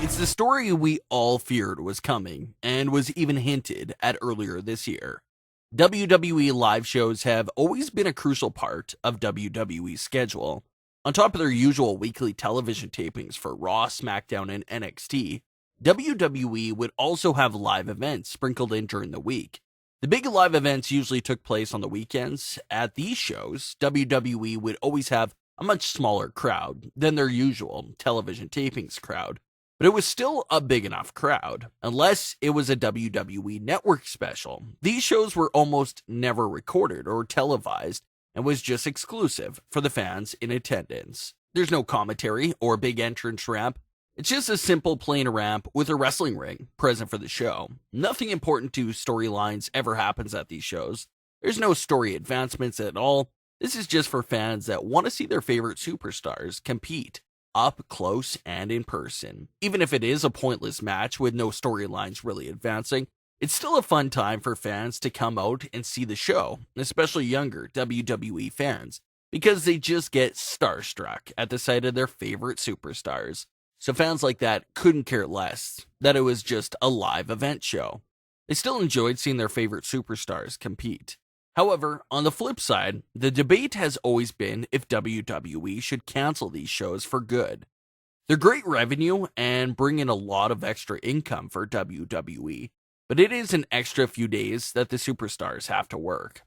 It's the story we all feared was coming and was even hinted at earlier this year. WWE live shows have always been a crucial part of WWE's schedule. On top of their usual weekly television tapings for Raw, SmackDown, and NXT, WWE would also have live events sprinkled in during the week. The big live events usually took place on the weekends. At these shows, WWE would always have a much smaller crowd than their usual television tapings crowd, but it was still a big enough crowd, unless it was a WWE Network special. These shows were almost never recorded or televised and was just exclusive for the fans in attendance. There's no commentary or big entrance ramp. It's just a simple plain ramp with a wrestling ring present for the show. Nothing important to storylines ever happens at these shows. There's no story advancements at all. This is just for fans that want to see their favorite superstars compete up close and in person. Even if it is a pointless match with no storylines really advancing, it's still a fun time for fans to come out and see the show, especially younger WWE fans, because they just get starstruck at the sight of their favorite superstars. So fans like that couldn't care less that it was just a live event show. They still enjoyed seeing their favorite superstars compete. However, on the flip side, the debate has always been if WWE should cancel these shows for good. They're great revenue and bring in a lot of extra income for WWE, but it is an extra few days that the superstars have to work.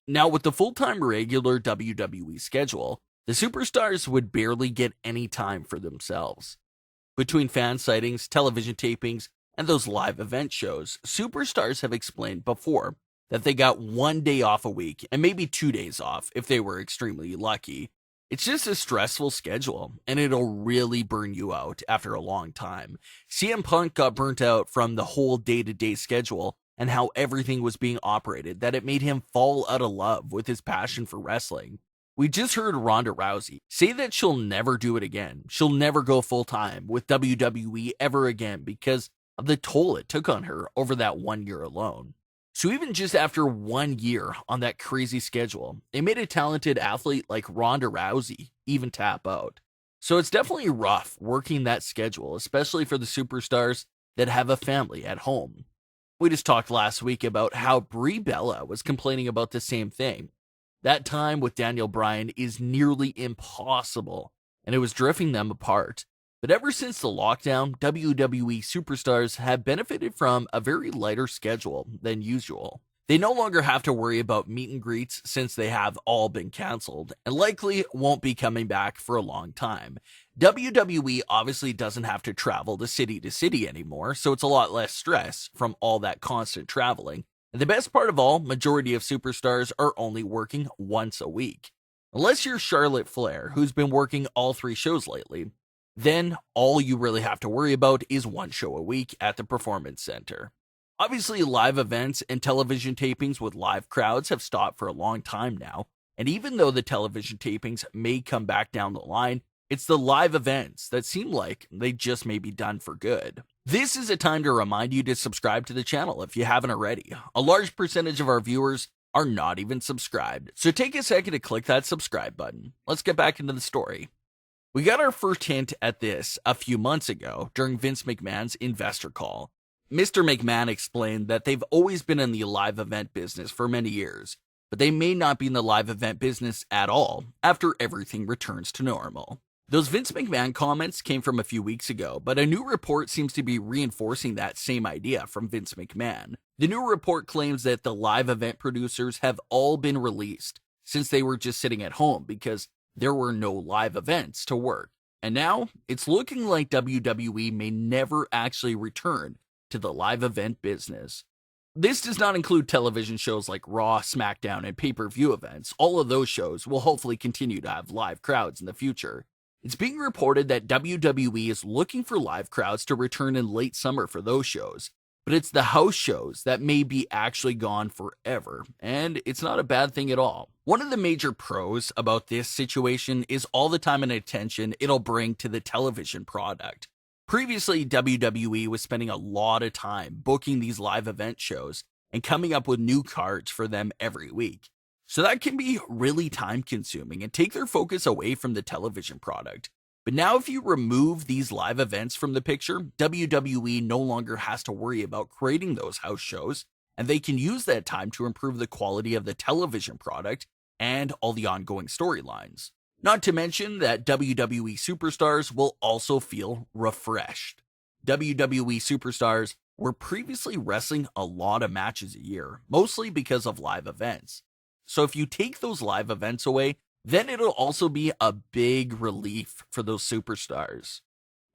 Now, with the full-time regular WWE schedule, the superstars would barely get any time for themselves. Between fan sightings, television tapings, and those live event shows, superstars have explained before that they got 1 day off a week and maybe 2 days off if they were extremely lucky. It's just a stressful schedule, and it'll really burn you out after a long time. CM Punk got burnt out from the whole day-to-day schedule and how everything was being operated that it made him fall out of love with his passion for wrestling. We just heard Ronda Rousey say that she'll never do it again. She'll never go full-time with WWE ever again because of the toll it took on her over that 1 year alone. So even just after 1 year on that crazy schedule, it made a talented athlete like Ronda Rousey even tap out. So it's definitely rough working that schedule, especially for the superstars that have a family at home. We just talked last week about how Brie Bella was complaining about the same thing. That time with Daniel Bryan is nearly impossible, and it was drifting them apart. But ever since the lockdown, WWE superstars have benefited from a very lighter schedule than usual. They no longer have to worry about meet and greets since they have all been canceled, and likely won't be coming back for a long time. WWE obviously doesn't have to travel to city anymore, so it's a lot less stress from all that constant traveling. And the best part of all, majority of superstars are only working once a week. Unless you're Charlotte Flair, who's been working all 3 shows lately, then all you really have to worry about is 1 show a week at the Performance Center. Obviously, live events and television tapings with live crowds have stopped for a long time now, and even though the television tapings may come back down the line, it's the live events that seem like they just may be done for good. This is a time to remind you to subscribe to the channel if you haven't already. A large percentage of our viewers are not even subscribed, so take a second to click that subscribe button. Let's get back into the story. We got our first hint at this a few months ago during Vince McMahon's investor call. Mr. McMahon explained that they've always been in the live event business for many years, but they may not be in the live event business at all after everything returns to normal. Those Vince McMahon comments came from a few weeks ago, but a new report seems to be reinforcing that same idea from Vince McMahon. The new report claims that the live event producers have all been released since they were just sitting at home because there were no live events to work. And now, it's looking like WWE may never actually return to the live event business. This does not include television shows like Raw, SmackDown, and pay-per-view events. All of those shows will hopefully continue to have live crowds in the future. It's being reported that WWE is looking for live crowds to return in late summer for those shows, but it's the house shows that may be actually gone forever, and it's not a bad thing at all. One of the major pros about this situation is all the time and attention it'll bring to the television product. Previously, WWE was spending a lot of time booking these live event shows and coming up with new cards for them every week. So that can be really time consuming and take their focus away from the television product. But now, if you remove these live events from the picture, WWE no longer has to worry about creating those house shows, and they can use that time to improve the quality of the television product and all the ongoing storylines. Not to mention that WWE superstars will also feel refreshed. WWE superstars were previously wrestling a lot of matches a year, mostly because of live events. So if you take those live events away, then it'll also be a big relief for those superstars.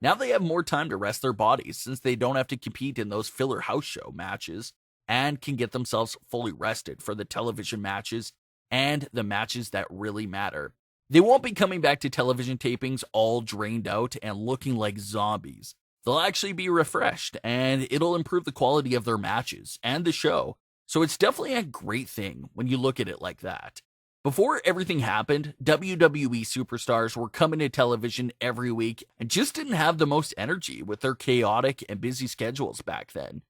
Now they have more time to rest their bodies since they don't have to compete in those filler house show matches and can get themselves fully rested for the television matches and the matches that really matter. They won't be coming back to television tapings all drained out and looking like zombies. They'll actually be refreshed, and it'll improve the quality of their matches and the show. So it's definitely a great thing when you look at it like that. Before everything happened, WWE superstars were coming to television every week and just didn't have the most energy with their chaotic and busy schedules back then.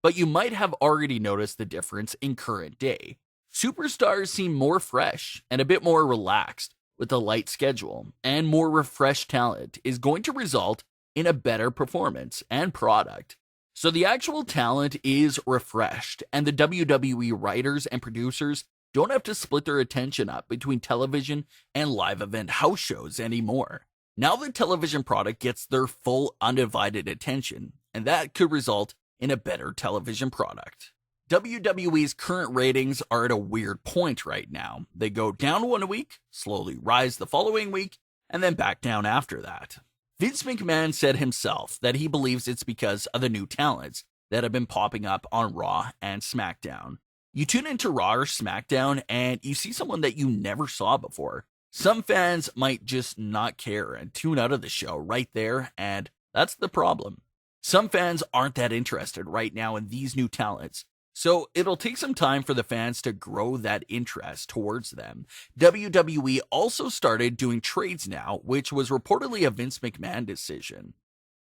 But you might have already noticed the difference in current day. Superstars seem more fresh and a bit more relaxed with a light schedule, and more refreshed talent is going to result in a better performance and product. So the actual talent is refreshed, and the WWE writers and producers don't have to split their attention up between television and live event house shows anymore. Now the television product gets their full undivided attention, and that could result in a better television product. WWE's current ratings are at a weird point right now. They go down one week, slowly rise the following week, and then back down after that. Vince McMahon said himself that he believes it's because of the new talents that have been popping up on Raw and SmackDown. You tune into Raw or SmackDown and you see someone that you never saw before. Some fans might just not care and tune out of the show right there, and that's the problem. Some fans aren't that interested right now in these new talents, so it'll take some time for the fans to grow that interest towards them. WWE also started doing trades now, which was reportedly a Vince McMahon decision.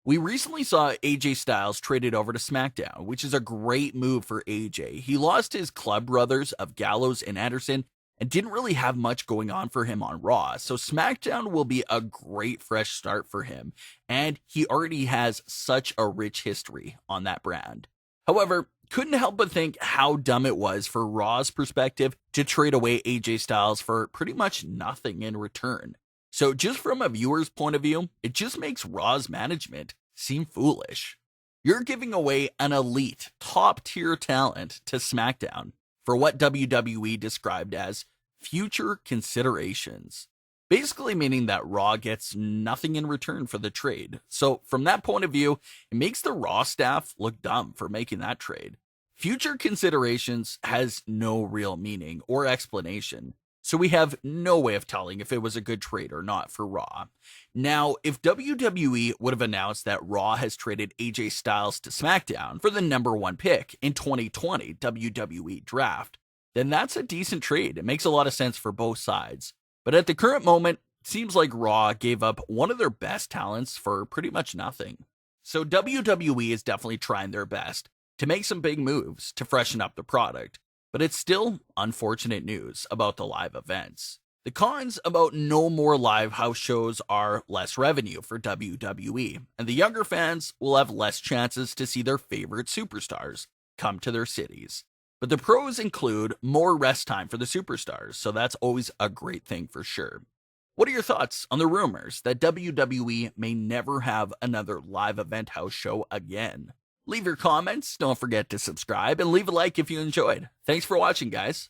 We recently saw AJ Styles traded over to SmackDown, which is a great move for AJ. He lost his club brothers of Gallows and Anderson and didn't really have much going on for him on Raw, so SmackDown will be a great fresh start for him, and he already has such a rich history on that brand. However, couldn't help but think how dumb it was for Raw's perspective to trade away AJ Styles for pretty much nothing in return. So just from a viewer's point of view, it just makes Raw's management seem foolish. You're giving away an elite, top-tier talent to SmackDown for what WWE described as future considerations. Basically meaning that Raw gets nothing in return for the trade. So from that point of view, it makes the Raw staff look dumb for making that trade. Future considerations has no real meaning or explanation, so we have no way of telling if it was a good trade or not for Raw. Now, if WWE would have announced that Raw has traded AJ Styles to SmackDown for the number one pick in 2020 WWE Draft, then that's a decent trade. It makes a lot of sense for both sides. But at the current moment, it seems like Raw gave up one of their best talents for pretty much nothing. So WWE is definitely trying their best to make some big moves to freshen up the product, but it's still unfortunate news about the live events. The cons about no more live house shows are less revenue for WWE, and the younger fans will have less chances to see their favorite superstars come to their cities. But the pros include more rest time for the superstars, so that's always a great thing for sure. What are your thoughts on the rumors that WWE may never have another live event house show again? Leave your comments, don't forget to subscribe, and leave a like if you enjoyed. Thanks for watching, guys.